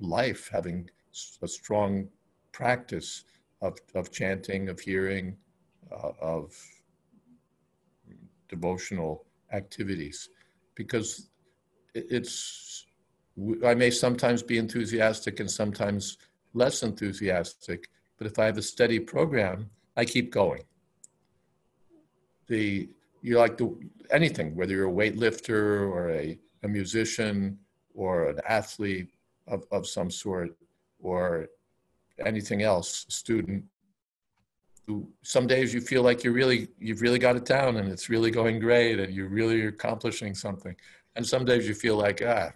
life, having a strong practice of chanting, of hearing, of devotional activities, because I may sometimes be enthusiastic and sometimes less enthusiastic, but if I have a steady program, I keep going. Anything, whether you're a weightlifter or a musician or an athlete of some sort, or anything else, a student, some days you feel like you've really got it down and it's really going great and you're really accomplishing something. And some days you feel like, I'm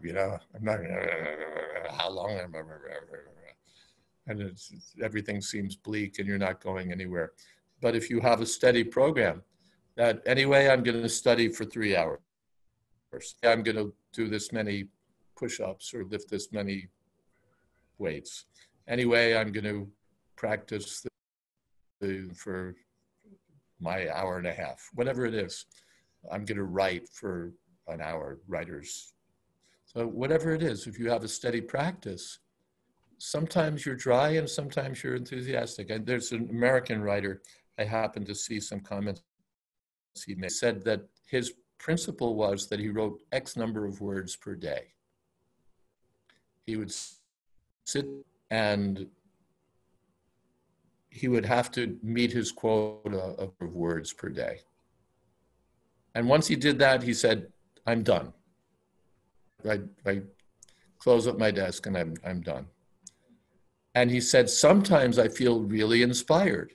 not, how long am I? And everything seems bleak and you're not going anywhere. But if you have a steady program, that anyway, I'm going to study for 3 hours. I'm going to do this many push-ups or lift this many weights. Anyway, I'm going to practice for my hour and a half, whatever it is. I'm going to write for an hour, writers. So whatever it is, if you have a steady practice, sometimes you're dry and sometimes you're enthusiastic. And there's an American writer, I happened to see some comments he made, said that his principle was that he wrote X number of words per day. He would sit and he would have to meet his quota of words per day. And once he did that, he said, I'm done. I close up my desk and I'm done. And he said, sometimes I feel really inspired.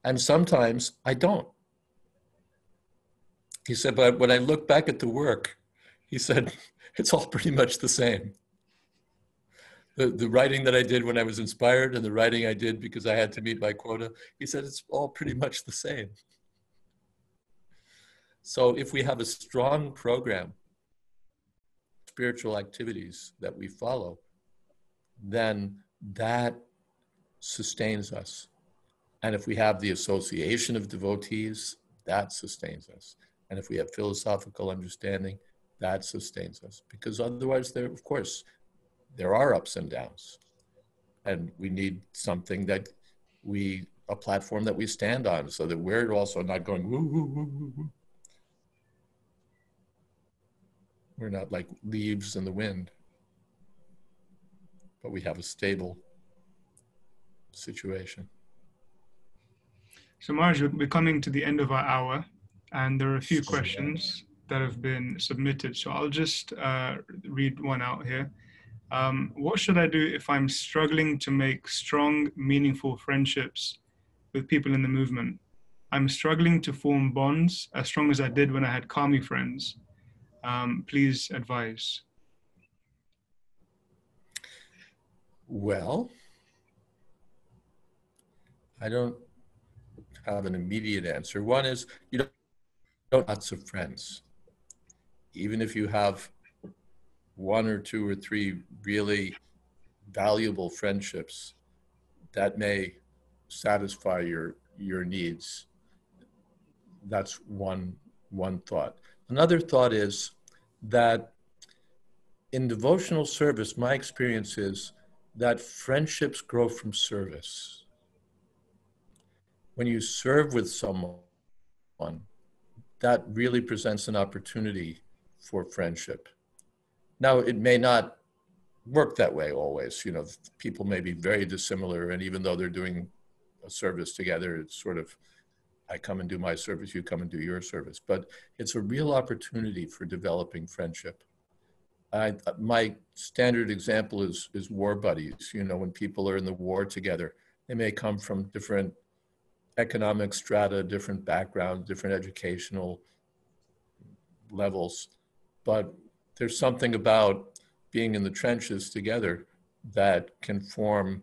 And sometimes I don't. He said, but when I look back at the work, he said, it's all pretty much the same. The writing that I did when I was inspired and the writing I did because I had to meet my quota, he said, it's all pretty much the same. So if we have a strong program, spiritual activities that we follow, then that sustains us. And if we have the association of devotees, that sustains us. And if we have philosophical understanding, that sustains us. Because otherwise, of course, there are ups and downs. And we need something a platform that we stand on so that we're also not going, woo, woo, woo, woo, woo. We're not like leaves in the wind, but we have a stable situation. So Maharaj, we're coming to the end of our hour, and there are a few questions that have been submitted. So I'll just read one out here. What should I do if I'm struggling to make strong, meaningful friendships with people in the movement? I'm struggling to form bonds as strong as I did when I had Commie friends. Please advise. Well, I don't have an immediate answer. One is you don't have lots of friends. Even if you have 1 or 2 or 3 really valuable friendships, that may satisfy your needs. That's one thought. Another thought is that in devotional service, my experience is that friendships grow from service. When you serve with someone, that really presents an opportunity for friendship. Now, it may not work that way always. People may be very dissimilar, and even though they're doing a service together, it's sort of, I come and do my service, you come and do your service. But it's a real opportunity for developing friendship. My standard example is war buddies. When people are in the war together, they may come from different economic strata, different backgrounds, different educational levels. But there's something about being in the trenches together that can form,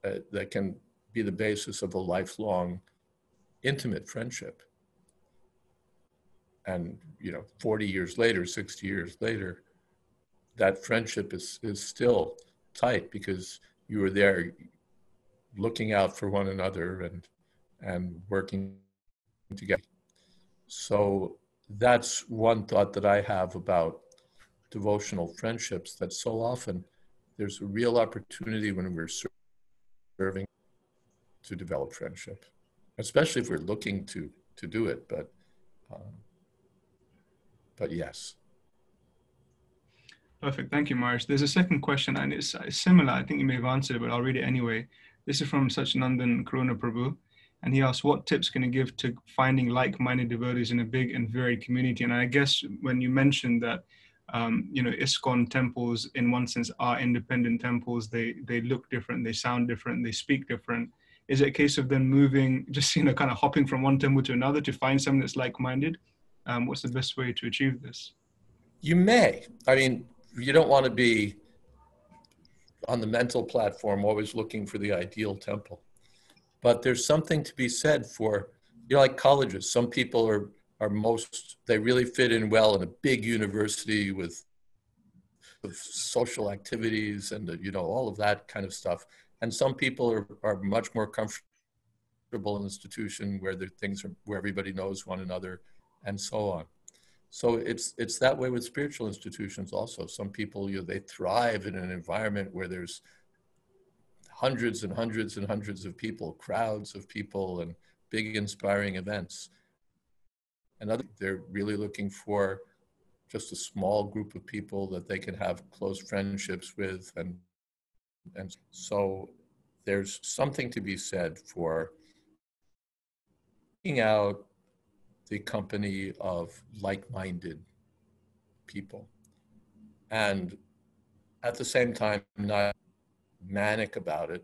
that can be the basis of a lifelong intimate friendship. And 40 years later, 60 years later, that friendship is still tight because you were there looking out for one another and working together. So that's one thought that I have about devotional friendships, that so often there's a real opportunity when we're serving to develop friendship, especially if we're looking to do it. But yes. Perfect. Thank you, Maharaj. There's a second question, and it's similar. I think you may have answered it, but I'll read it anyway. This is from Sachinandan Karuna Prabhu, and he asks, what tips can you give to finding like-minded devotees in a big and varied community? And I guess when you mentioned that, Iskcon temples, in one sense, are independent temples. They look different, they sound different, they speak different. Is it a case of them moving, just, kind of hopping from one temple to another to find something that's like-minded? What's the best way to achieve this? You may. I mean, you don't want to be on the mental platform always looking for the ideal temple. But there's something to be said for, like colleges. Some people they really fit in well in a big university with social activities and, all of that kind of stuff. And some people are much more comfortable in an institution where where everybody knows one another and so on. So it's that way with spiritual institutions also. Some people, they thrive in an environment where there's hundreds and hundreds and hundreds of people, crowds of people, and big inspiring events. And they're really looking for just a small group of people that they can have close friendships with. And so there's something to be said for seeking out the company of like-minded people, and at the same time not manic about it,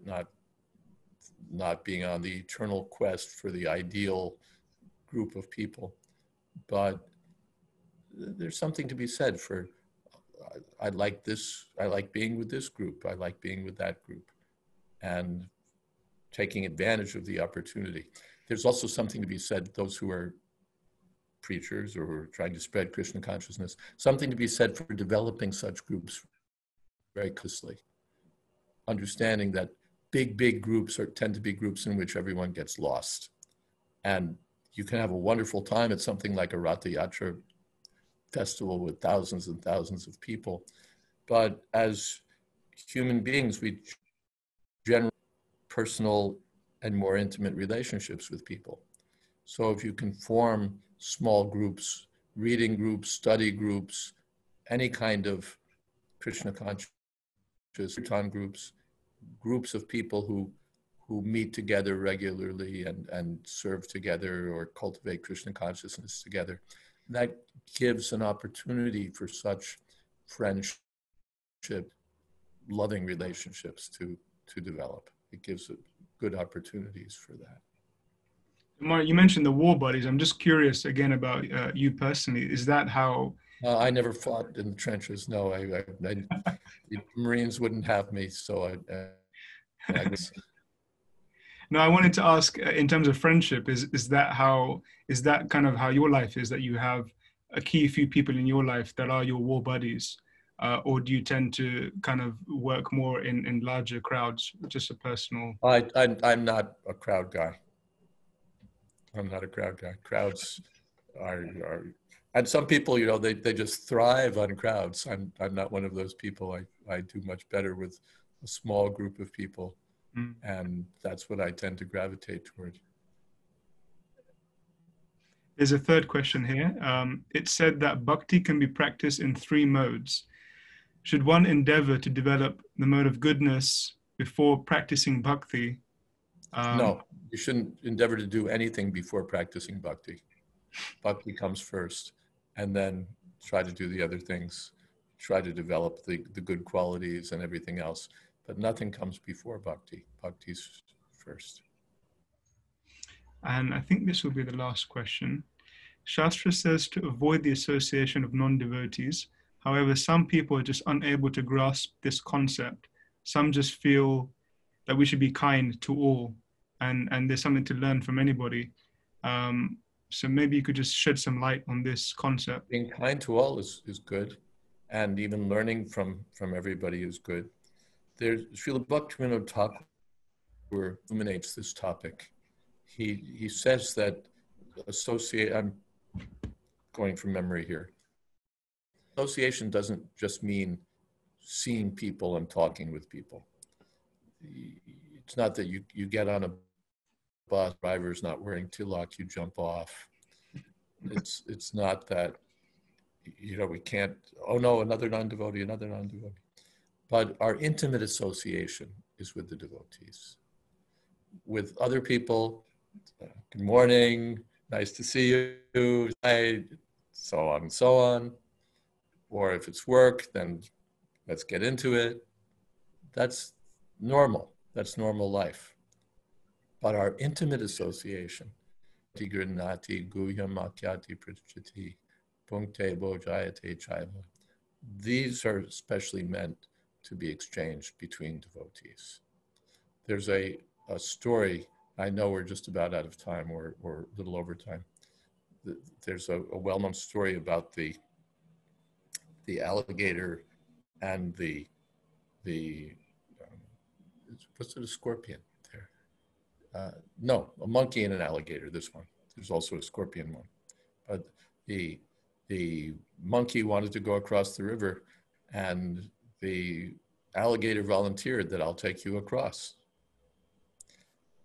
not being on the eternal quest for the ideal group of people. But there's something to be said for, I like being with this group, I like being with that group, and taking advantage of the opportunity. There's also something to be said, those who are preachers or who are trying to spread Krishna consciousness, something to be said for developing such groups very closely. Understanding that big groups tend to be groups in which everyone gets lost. And you can have a wonderful time at something like a Ratha Yatra festival with thousands and thousands of people. But as human beings, we generally personal and more intimate relationships with people. So if you can form small groups, reading groups, study groups, any kind of Krishna conscious kirtan groups of people who meet together regularly and serve together or cultivate Krishna consciousness together, that gives an opportunity for such friendship, loving relationships to develop. It gives good opportunities for that. Mark, you mentioned the war buddies. I'm just curious again about you personally. Is that how? I never fought in the trenches. No, the Marines wouldn't have me. So I was. No, I wanted to ask in terms of friendship. Is that kind of how your life is? That you have a key few people in your life that are your war buddies, or do you tend to kind of work more in larger crowds? Just a personal. I'm not a crowd guy. I'm not a crowd guy. Crowds are and some people, they just thrive on crowds. I'm not one of those people. I do much better with a small group of people, and that's what I tend to gravitate toward. There's a third question here. It said that bhakti can be practiced in 3 modes. Should one endeavor to develop the mode of goodness before practicing bhakti? No, you shouldn't endeavor to do anything before practicing bhakti. Bhakti comes first, and then try to do the other things. Try to develop the good qualities and everything else. But nothing comes before bhakti. Bhakti's first. And I think this will be the last question. Shastra says to avoid the association of non-devotees. However, some people are just unable to grasp this concept. Some just feel that we should be kind to all, and there's something to learn from anybody. So maybe you could just shed some light on this concept. Being kind to all is good, and even learning from everybody is good. There's Srila Bhaktivinoda Thakur illuminates this topic. He says that I'm going from memory here. Association doesn't just mean seeing people and talking with people. It's not that you get on a bus, driver's not wearing tilak, you jump off. It's not that, we can't, oh no, another non-devotee, another non-devotee. But our intimate association is with the devotees. With other people, good morning, nice to see you, so on and so on. Or if it's work, then let's get into it. That's normal. That's normal life. But our intimate association, these are especially meant to be exchanged between devotees. There's a story, I know we're just about out of time, or a little over time. There's a well-known story about the alligator and the what's it, a scorpion there? No, a monkey and an alligator, this one. There's also a scorpion one. But the monkey wanted to go across the river, and the alligator volunteered that I'll take you across.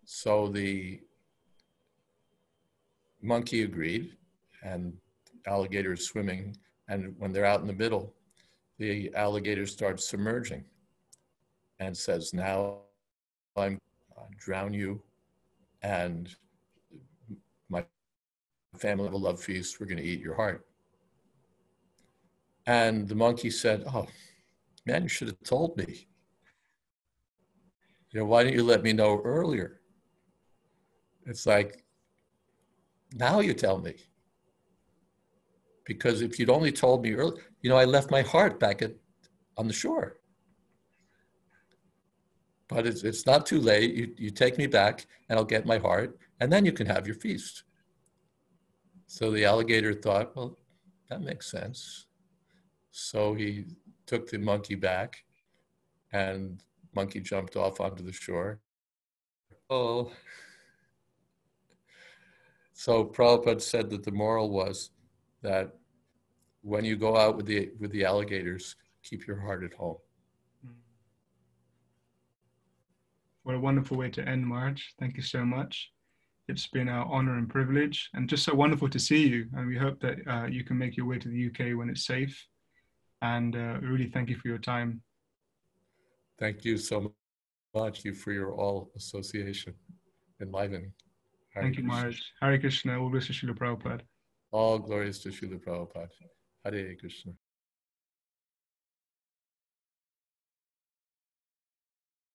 So the monkey agreed, and alligator is swimming, and when they're out in the middle, the alligator starts submerging and says, now I'm drown you, and my family have a love feast, we're going to eat your heart. And the monkey said, oh, man, you should have told me. Why didn't you let me know earlier? It's like, now you tell me. Because if you'd only told me earlier, I left my heart back on the shore. But it's not too late. You take me back and I'll get my heart, and then you can have your feast. So the alligator thought, well, that makes sense. So he took the monkey back, and monkey jumped off onto the shore. Oh. So Prabhupada said that the moral was that when you go out with the alligators, keep your heart at home. What a wonderful way to end, Marge. Thank you so much. It's been our honor and privilege, and just so wonderful to see you. And we hope that you can make your way to the UK when it's safe. And really thank you for your time. Thank you so much for your all association, enlivening. Thank you, Maharaj. Hare Krishna, all glories to Srila Prabhupada. All glories to Srila Prabhupada. Hare Krishna.